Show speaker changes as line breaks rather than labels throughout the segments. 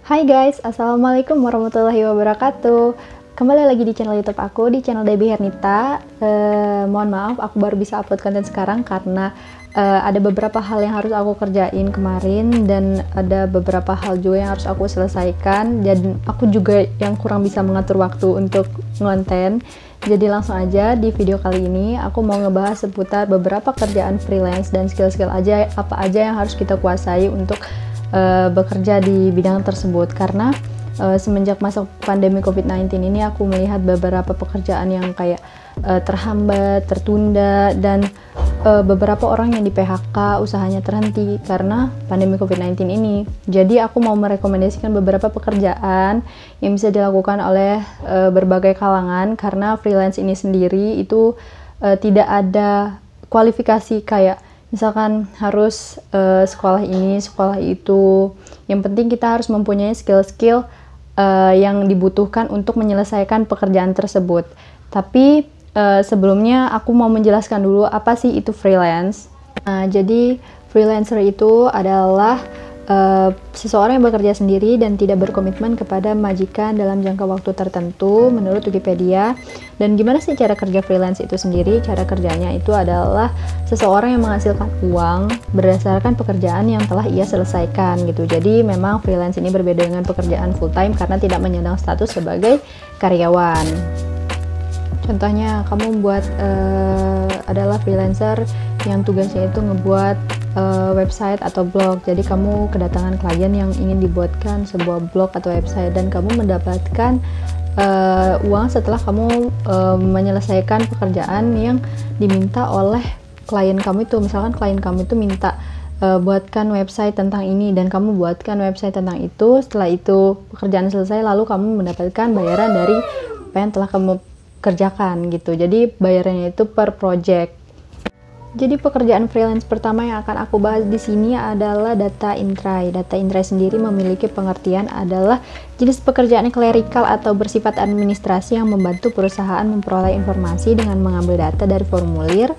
Hai guys, Assalamualaikum warahmatullahi wabarakatuh. Kembali lagi di channel YouTube aku, di channel Debbie Hernita. Mohon maaf, aku baru bisa upload konten sekarang karena ada beberapa hal yang harus aku kerjain kemarin dan ada beberapa hal juga yang harus aku selesaikan, dan aku juga yang kurang bisa mengatur waktu untuk ngonten. Jadi langsung aja di video kali ini aku mau ngebahas seputar beberapa kerjaan freelance dan skill-skill aja apa aja yang harus kita kuasai untuk bekerja di bidang tersebut, karena semenjak masa pandemi COVID-19 ini aku melihat beberapa pekerjaan yang kayak terhambat, tertunda, dan beberapa orang yang di PHK usahanya terhenti karena pandemi COVID-19 ini. Jadi aku mau merekomendasikan beberapa pekerjaan yang bisa dilakukan oleh berbagai kalangan, karena freelance ini sendiri itu tidak ada kualifikasi kayak misalkan harus sekolah ini, sekolah itu. Yang penting kita harus mempunyai skill-skill yang dibutuhkan untuk menyelesaikan pekerjaan tersebut. Tapi sebelumnya aku mau menjelaskan dulu apa sih itu freelance. Jadi freelancer itu adalah seseorang yang bekerja sendiri dan tidak berkomitmen kepada majikan dalam jangka waktu tertentu menurut Wikipedia. Dan gimana sih cara kerja freelance itu sendiri? Cara kerjanya itu adalah seseorang yang menghasilkan uang berdasarkan pekerjaan yang telah ia selesaikan gitu. Jadi memang freelance ini berbeda dengan pekerjaan full time karena tidak menyandang status sebagai karyawan. Contohnya kamu buat adalah freelancer yang tugasnya itu ngebuat website atau blog. Jadi kamu kedatangan klien yang ingin dibuatkan sebuah blog atau website, dan kamu mendapatkan uang setelah kamu menyelesaikan pekerjaan yang diminta oleh klien kamu itu. Misalkan klien kamu itu minta buatkan website tentang ini, dan kamu buatkan website tentang itu. Setelah itu pekerjaan selesai, lalu kamu mendapatkan bayaran dari apa yang telah kamu kerjakan gitu. Jadi bayarannya itu per project. Jadi pekerjaan freelance pertama yang akan aku bahas di sini adalah data entry. Data entry sendiri memiliki pengertian adalah jenis pekerjaan clerical atau bersifat administrasi yang membantu perusahaan memperoleh informasi dengan mengambil data dari formulir,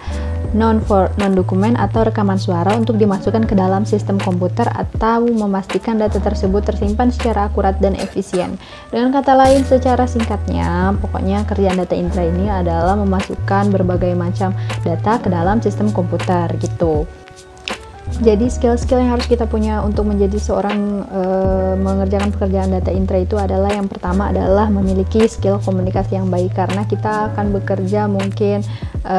non-dokumen atau rekaman suara untuk dimasukkan ke dalam sistem komputer atau memastikan data tersebut tersimpan secara akurat dan efisien. Dengan kata lain, secara singkatnya, pokoknya kerjaan data entry ini adalah memasukkan berbagai macam data ke dalam sistem komputer gitu. Jadi skill-skill yang harus kita punya untuk menjadi seorang mengerjakan pekerjaan data entry itu adalah, yang pertama adalah memiliki skill komunikasi yang baik, karena kita akan bekerja mungkin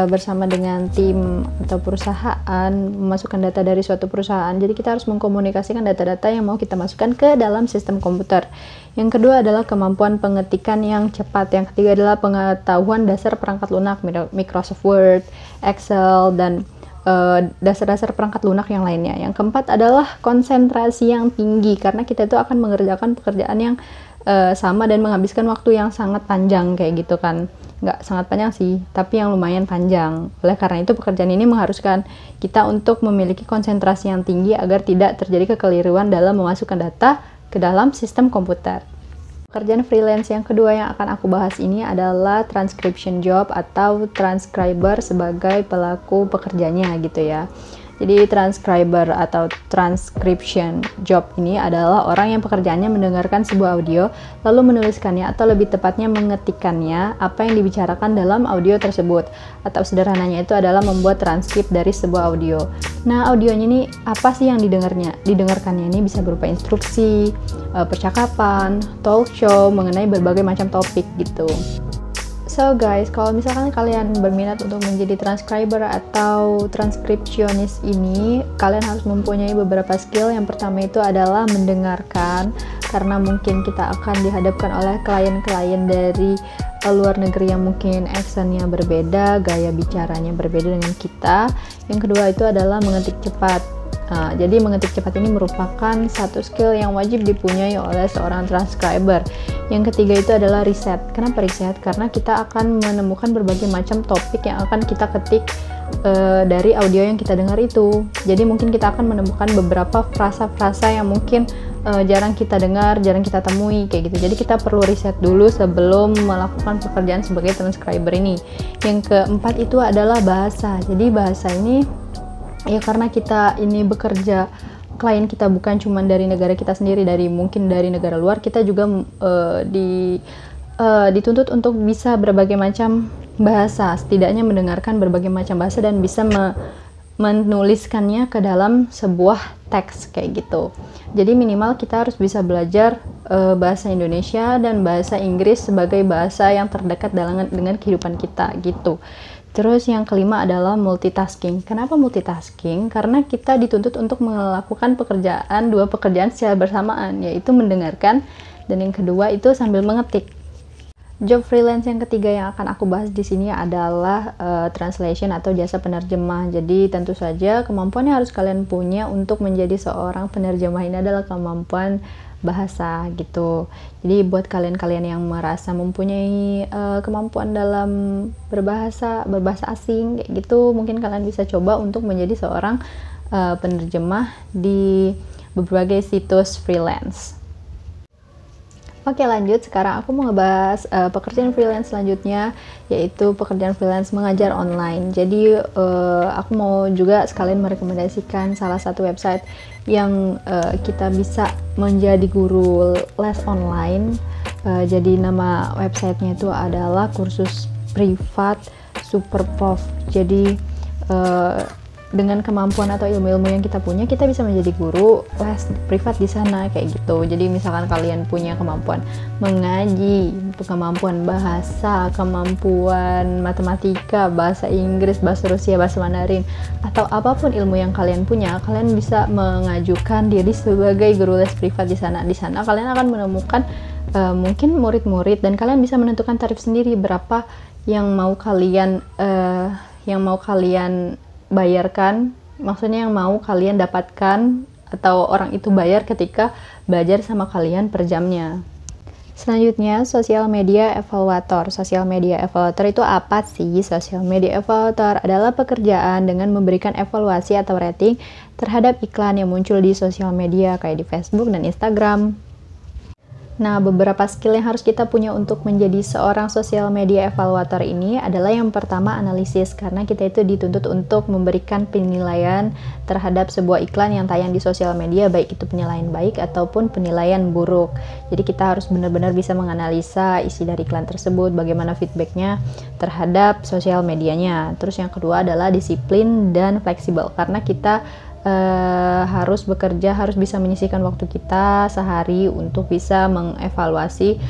bersama dengan tim atau perusahaan, memasukkan data dari suatu perusahaan. Jadi kita harus mengkomunikasikan data-data yang mau kita masukkan ke dalam sistem komputer. Yang kedua adalah kemampuan pengetikan yang cepat. Yang ketiga adalah pengetahuan dasar perangkat lunak, Microsoft Word, Excel, dan dasar-dasar perangkat lunak yang lainnya. Yang keempat adalah konsentrasi yang tinggi, karena kita itu akan mengerjakan pekerjaan yang sama dan menghabiskan waktu yang sangat panjang kayak gitu kan. Nggak sangat panjang sih, tapi yang lumayan panjang. Oleh karena itu pekerjaan ini mengharuskan kita untuk memiliki konsentrasi yang tinggi agar tidak terjadi kekeliruan dalam memasukkan data ke dalam sistem komputer. Pekerjaan freelance yang kedua yang akan aku bahas ini adalah transcription job atau transcriber sebagai pelaku pekerjanya gitu ya. Jadi transcriber atau transcription job ini adalah orang yang pekerjaannya mendengarkan sebuah audio lalu menuliskannya, atau lebih tepatnya mengetikannya apa yang dibicarakan dalam audio tersebut, atau sederhananya itu adalah membuat transkrip dari sebuah audio. Nah, audionya ini apa sih yang didengarkannya ini bisa berupa instruksi, percakapan, talk show mengenai berbagai macam topik gitu. So guys, kalau misalkan kalian berminat untuk menjadi transcriber atau transkripsionis ini, kalian harus mempunyai beberapa skill. Yang pertama itu adalah mendengarkan, karena mungkin kita akan dihadapkan oleh klien-klien dari luar negeri yang mungkin aksennya berbeda, gaya bicaranya berbeda dengan kita. Yang kedua itu adalah mengetik cepat. Jadi mengetik cepat ini merupakan satu skill yang wajib dipunyai oleh seorang transcriber. Yang ketiga itu adalah riset. Kenapa riset? Karena kita akan menemukan berbagai macam topik yang akan kita ketik dari audio yang kita dengar itu. Jadi mungkin kita akan menemukan beberapa frasa-frasa yang mungkin jarang kita dengar, jarang kita temui kayak gitu. Jadi kita perlu riset dulu sebelum melakukan pekerjaan sebagai transcriber ini. Yang keempat itu adalah bahasa. Jadi bahasa ini ya karena kita ini bekerja klien kita bukan cuma dari negara kita sendiri, mungkin dari negara luar, kita juga dituntut untuk bisa berbagai macam bahasa, setidaknya mendengarkan berbagai macam bahasa dan bisa menuliskannya ke dalam sebuah teks kayak gitu. Jadi minimal kita harus bisa belajar bahasa Indonesia dan bahasa Inggris sebagai bahasa yang terdekat dengan kehidupan kita gitu. Terus yang kelima adalah multitasking. Kenapa multitasking? Karena kita dituntut untuk melakukan dua pekerjaan secara bersamaan, yaitu mendengarkan, dan yang kedua itu sambil mengetik. Job freelance yang ketiga yang akan aku bahas di sini adalah translation atau jasa penerjemah. Jadi tentu saja kemampuan yang harus kalian punya untuk menjadi seorang penerjemah ini adalah kemampuan bahasa gitu. Jadi buat kalian-kalian yang merasa mempunyai kemampuan dalam berbahasa asing kayak gitu, mungkin kalian bisa coba untuk menjadi seorang penerjemah di berbagai situs freelance. Oke, lanjut. Sekarang aku mau ngebahas pekerjaan freelance selanjutnya, yaitu pekerjaan freelance mengajar online. Jadi aku mau juga sekalian merekomendasikan salah satu website yang kita bisa menjadi guru les online. Jadi nama websitenya itu adalah Kursus Privat Superprof. Jadi dengan kemampuan atau ilmu-ilmu yang kita punya, kita bisa menjadi guru les privat di sana kayak gitu. Jadi misalkan kalian punya kemampuan mengaji, kemampuan bahasa, kemampuan matematika, bahasa Inggris, bahasa Rusia, bahasa Mandarin, atau apapun ilmu yang kalian punya, kalian bisa mengajukan diri sebagai guru les privat di sana. Di sana kalian akan menemukan mungkin murid-murid, dan kalian bisa menentukan tarif sendiri berapa yang mau kalian bayarkan, maksudnya yang mau kalian dapatkan atau orang itu bayar ketika belajar sama kalian per jamnya. Selanjutnya, social media evaluator. Social media evaluator itu apa sih? Social media evaluator adalah pekerjaan dengan memberikan evaluasi atau rating terhadap iklan yang muncul di sosial media kayak di Facebook dan Instagram. Nah, beberapa skill yang harus kita punya untuk menjadi seorang social media evaluator ini adalah yang pertama, analisis, karena kita itu dituntut untuk memberikan penilaian terhadap sebuah iklan yang tayang di sosial media, baik itu penilaian baik ataupun penilaian buruk. Jadi kita harus benar-benar bisa menganalisa isi dari iklan tersebut, bagaimana feedbacknya terhadap sosial medianya. Terus yang kedua adalah disiplin dan fleksibel, karena kita harus bekerja, harus bisa menyisihkan waktu kita sehari untuk bisa mengevaluasi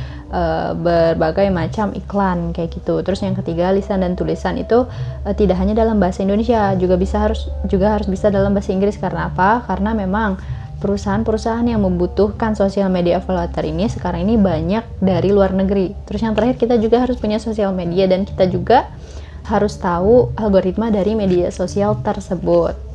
berbagai macam iklan kayak gitu. Terus yang ketiga, lisan dan tulisan itu tidak hanya dalam bahasa Indonesia, juga harus bisa dalam bahasa Inggris. Karena apa? Karena memang perusahaan-perusahaan yang membutuhkan social media evaluator ini sekarang ini banyak dari luar negeri. Terus yang terakhir, kita juga harus punya sosial media, dan kita juga harus tahu algoritma dari media sosial tersebut.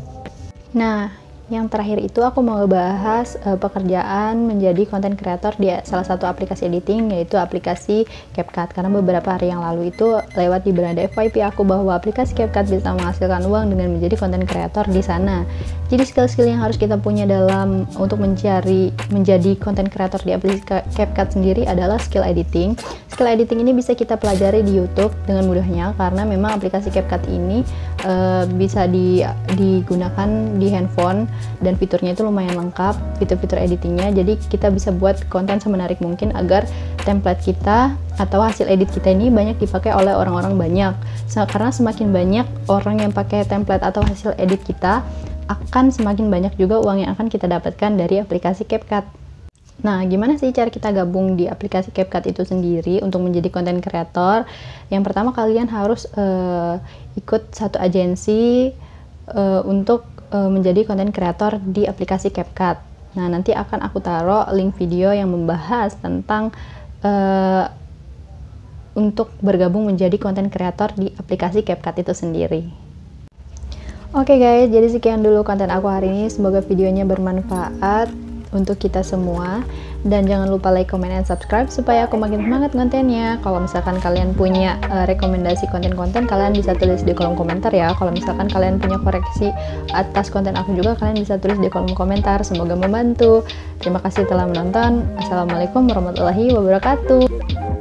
Nah, yang terakhir itu aku mau ngebahas pekerjaan menjadi content creator di salah satu aplikasi editing, yaitu aplikasi CapCut. Karena beberapa hari yang lalu itu lewat di beranda FYP aku bahwa aplikasi CapCut bisa menghasilkan uang dengan menjadi content creator di sana. Jadi skill-skill yang harus kita punya untuk menjadi content creator di aplikasi CapCut sendiri adalah skill editing. Skill editing ini bisa kita pelajari di YouTube dengan mudahnya, karena memang aplikasi CapCut ini bisa digunakan di handphone, dan fiturnya itu lumayan lengkap, fitur-fitur editingnya. Jadi kita bisa buat konten semenarik mungkin agar template kita atau hasil edit kita ini banyak dipakai oleh orang-orang banyak. Karena semakin banyak orang yang pakai template atau hasil edit kita, akan semakin banyak juga uang yang akan kita dapatkan dari aplikasi CapCut. Nah, gimana sih cara kita gabung di aplikasi CapCut itu sendiri untuk menjadi content creator? Yang pertama, kalian harus ikut satu agensi untuk menjadi content creator di aplikasi CapCut. Nah, nanti akan aku taruh link video yang membahas tentang untuk bergabung menjadi content creator di aplikasi CapCut itu sendiri. Oke guys, jadi sekian dulu konten aku hari ini. Semoga videonya bermanfaat untuk kita semua, dan jangan lupa like, comment, and subscribe supaya aku makin semangat kontennya. Kalau misalkan kalian punya rekomendasi konten-konten, kalian bisa tulis di kolom komentar ya. Kalau misalkan kalian punya koreksi atas konten aku juga, kalian bisa tulis di kolom komentar. Semoga membantu. Terima kasih telah menonton. Assalamualaikum warahmatullahi wabarakatuh.